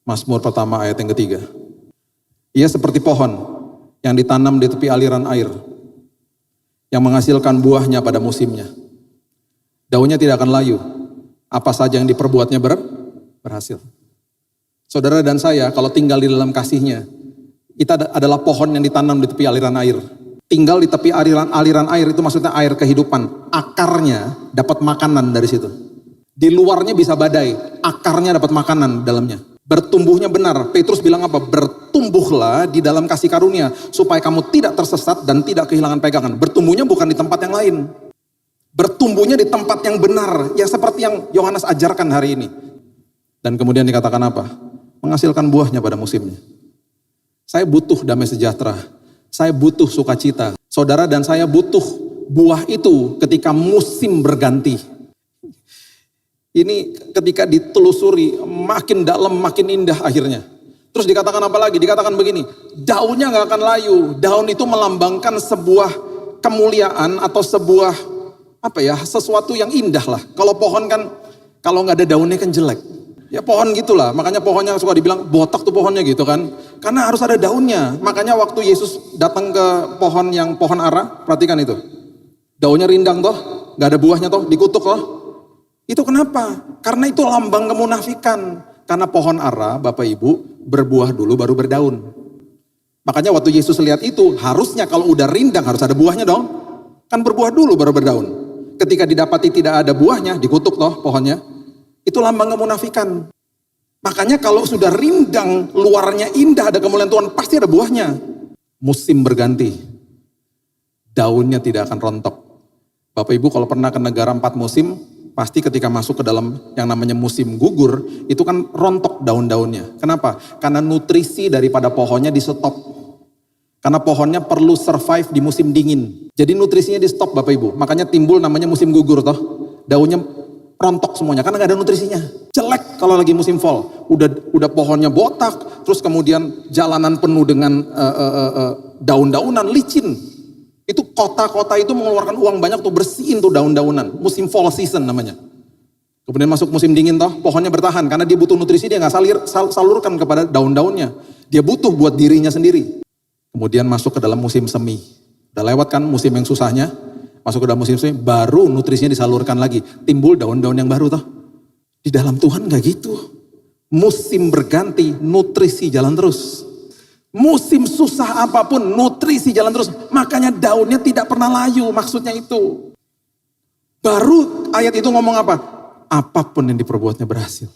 Mazmur pertama ayat yang ketiga. Ia seperti pohon yang ditanam di tepi aliran air, yang menghasilkan buahnya pada musimnya. Daunnya tidak akan layu, apa saja yang diperbuatnya berhasil. Saudara dan saya kalau tinggal di dalam kasih-Nya, kita adalah pohon yang ditanam di tepi aliran air. Tinggal di tepi aliran air itu maksudnya air kehidupan. Akarnya dapat makanan dari situ. Di luarnya bisa badai, akarnya dapat makanan dalamnya. Bertumbuhnya benar. Petrus bilang apa? Bertumbuhlah di dalam kasih karunia supaya kamu tidak tersesat dan tidak kehilangan pegangan. Bertumbuhnya bukan di tempat yang lain. Bertumbuhnya di tempat yang benar, ya seperti yang Yohanes ajarkan hari ini. Dan kemudian dikatakan apa? Menghasilkan buahnya pada musimnya. Saya butuh damai sejahtera. Saya butuh sukacita. Saudara dan saya butuh buah itu ketika musim berganti. Ini ketika ditelusuri makin dalam makin indah akhirnya. Terus dikatakan apa lagi? Dikatakan begini, daunnya gak akan layu. Daun itu melambangkan sebuah kemuliaan atau sebuah sesuatu yang indah lah. Kalau pohon kan, kalau nggak ada daunnya kan jelek. Ya pohon gitulah, makanya pohonnya suka dibilang botak tuh pohonnya gitu kan. Karena harus ada daunnya. Makanya waktu Yesus datang ke pohon ara, perhatikan itu. Daunnya rindang toh, nggak ada buahnya toh, dikutuk toh. Itu kenapa? Karena itu lambang kemunafikan. Karena pohon ara, Bapak Ibu, berbuah dulu baru berdaun. Makanya waktu Yesus lihat itu, harusnya kalau udah rindang harus ada buahnya dong. Kan berbuah dulu baru berdaun. Ketika didapati tidak ada buahnya, dikutuk toh pohonnya. Itu lambang kemunafikan. Makanya kalau sudah rindang, luarnya indah, ada kemuliaan Tuhan, pasti ada buahnya. Musim berganti. Daunnya tidak akan rontok. Bapak Ibu kalau pernah ke negara 4 musim, pasti ketika masuk ke dalam yang namanya musim gugur, itu kan rontok daun-daunnya. Kenapa? Karena nutrisi daripada pohonnya di stop. Karena pohonnya perlu survive di musim dingin. Jadi nutrisinya di stop Bapak Ibu. Makanya timbul namanya musim gugur toh. Daunnya rontok semuanya karena gak ada nutrisinya. Jelek kalau lagi musim fall. Udah pohonnya botak. Terus kemudian jalanan penuh dengan daun-daunan, licin. Itu kota-kota itu mengeluarkan uang banyak tuh bersihin tuh daun-daunan. Musim fall season namanya. Kemudian masuk musim dingin toh. Pohonnya bertahan karena dia butuh nutrisi, dia gak salurkan kepada daun-daunnya. Dia butuh buat dirinya sendiri. Kemudian masuk ke dalam musim semi. Udah lewat kan musim yang susahnya. Masuk ke dalam musim semi, baru nutrisinya disalurkan lagi. Timbul daun-daun yang baru toh. Di dalam Tuhan gak gitu. Musim berganti, nutrisi jalan terus. Musim susah apapun, nutrisi jalan terus. Makanya daunnya tidak pernah layu, maksudnya itu. Baru ayat itu ngomong apa? Apapun yang diperbuatnya berhasil.